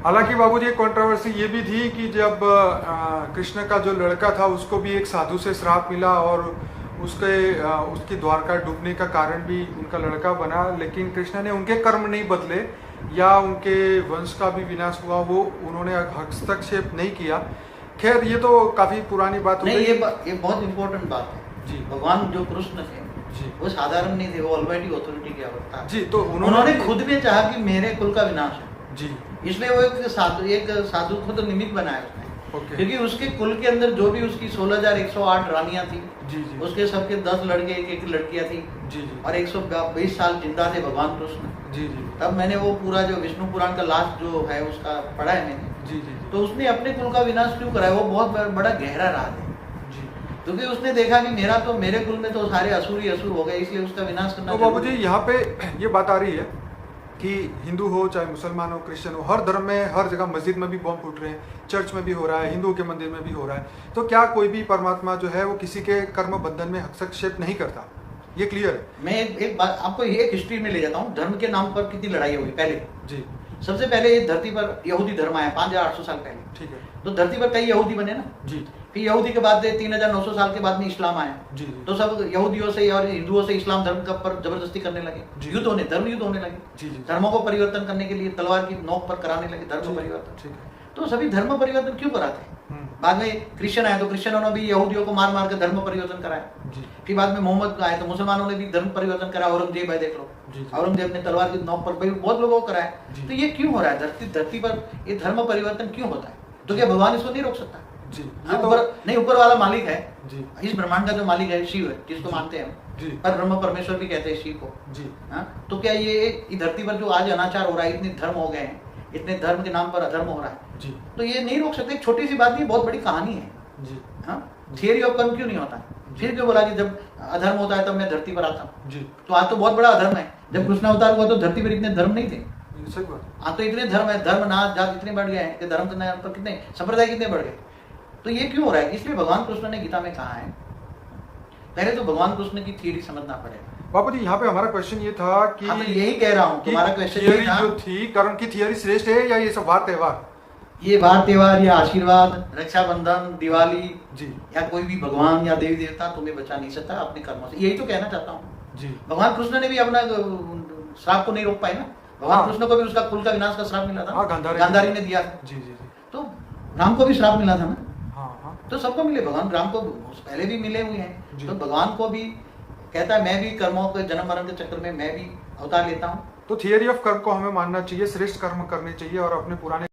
हालांकि बाबूजी एक कंट्रोवर्सी ये भी थी कि जब कृष्ण का जो लड़का था उसको भी एक साधु से श्राप मिला और उसकी द्वारका डूबने का कारण भी उनका लड़का बना, लेकिन कृष्ण ने उनके कर्म नहीं बदले या उनके वंश का भी विनाश हुआ, वो उन्होंने हस्तक्षेप नहीं किया। खैर ये तो काफी पुरानी बात हो गई। ये बहुत इंपॉर्टेंट बात है जी। भगवान जो कृष्ण थे जी वो साधारण नहीं थे, वो ऑलमाइटी अथॉरिटी के अवतार जी। तो उन्होंने खुद ने चाहा कि मेरे कुल का विनाश है जी, इसलिए वो एक साधु खुद निमित्त बनाया उसने। क्योंकि उसके कुल के अंदर जो भी उसकी 16,108 रानियां थी जी जी, उसके सबके 10 लड़के एक लड़कियां थी जी जी, और 120 साल जिंदा थे भगवान कृष्ण जी जी। तब मैंने वो पूरा जो विष्णु पुराण का लास्ट जो है उसका पढ़ा है मैंने जी जी, तो उसने अपने कुल का विनाश क्यों कराया, वो बहुत बड़ा गहरा राज है जी। क्योंकि उसने देखा कि मेरे कुल में तो सारे असुर ही असुर हो गए, इसलिए उसका विनाश करना। तो बाबूजी यहाँ पे ये बात आ रही है कि हिंदू हो चाहे मुसलमान हो क्रिश्चियन हो, हर धर्म में हर जगह मस्जिद में भी बम फूट रहे हैं, चर्च में भी हो रहा है, हिंदुओं के मंदिर में भी हो रहा है, तो क्या कोई भी परमात्मा जो है वो किसी के कर्म बंधन में हस्तक्षेप नहीं करता? ये क्लियर है। मैं एक बात आपको एक हिस्ट्री में ले जाता हूँ। धर्म के नाम पर कितनी लड़ाई हुई पहले जी। सबसे पहले धरती पर यहूदी धर्म आया 5,800 साल पहले, ठीक है। तो धरती पर कई यहूदी बने ना जी। फिर यहूदी के बाद 3,900 साल के बाद में इस्लाम आया जी। तो सब यहूदियों से और हिंदुओं से इस्लाम धर्म का पर जबरदस्ती करने लगे, युद्ध होने धर्म युद्ध होने लगे जी जी। धर्मों को परिवर्तन करने के लिए तलवार की नोक पर कराने लगे धर्म परिवर्तन। ठीक है। तो सभी धर्म परिवर्तन क्यों कराते हैं? बाद में क्रिश्चियन आए तो क्रिश्चियनों ने भी यहूदियों को मार मार कर धर्म परिवर्तन कराया जी। फिर बाद में मोहम्मद आए तो मुसलमानों ने भी धर्म परिवर्तन कराया, औरंगजेब है देख लो जी। औरंगजेब ने तलवार की नोक पर बहुत लोगों को कराया। तो ये क्यों हो रहा है धरती पर ये धर्म परिवर्तन क्यों होता है? तो क्या भगवान इसको नहीं रोक सकता? जी। ऊपर वाला मालिक है जी। इस ब्रह्मांड का जो मालिक है शिव है जिसको मानते हैं जी। पर ब्रह्म परमेश्वर भी कहते हैं शिव को जी। तो क्या ये धरती पर जो आज अनाचार हो रहा है, इतने धर्म हो गए हैं, इतने धर्म के नाम पर अधर्म हो रहा है जी, तो ये नहीं रोक सकते? छोटी सी बात नहीं, बहुत बड़ी कहानी है जी। थियरी ऑफ कर्म क्यों नहीं होता? फिर क्यों बोला कि जब अधर्म होता है तब मैं धरती पर आता हूँ? जी। तो आज तो बहुत बड़ा अधर्म है। जब कृष्ण अवतार हुआ तो धरती पर इतने धर्म नहीं थे, सही बात। आज तो इतने धर्म है, धर्म नाथ जात इतने बढ़ गए हैं कि धर्म पर कितने संप्रदाय कितने बढ़ गए। तो ये क्यों हो रहा है? इसलिए भगवान कृष्ण ने गीता में कहा है, पहले तो भगवान कृष्ण की थियरी समझना पड़ेगा। बाबू जी यहाँ पे हमारा क्वेश्चन ये था कि तो यही कह रहा हूँ, तुम्हारा क्वेश्चन थियरी जो थी, कर्म की थियरी श्रेष्ठ है या ये सब वार त्योहार? ये वार त्योहार या आशीर्वाद, रक्षाबंधन, दिवाली जी, या कोई भी भगवान या देवी देवता तुम्हें बचा नहीं सकता अपने कर्मों से, यही तो कहना चाहता हूँ जी। भगवान कृष्ण ने भी अपना श्राप को नहीं रोक पाए ना। भगवान कृष्ण को भी उसका कुल का विनाश का श्राप मिला था, गांधारी ने दिया था। जी जी जी। तो राम को भी श्राप मिला था ना। हाँ। तो सबको मिले, भगवान राम को पहले भी मिले हुए हैं, तो भगवान को भी कहता है मैं भी कर्मों के जन्म मरण के चक्कर में मैं भी अवतार लेता हूँ। तो थियरी ऑफ कर्म को हमें मानना चाहिए, श्रेष्ठ कर्म करने चाहिए और अपने पुराने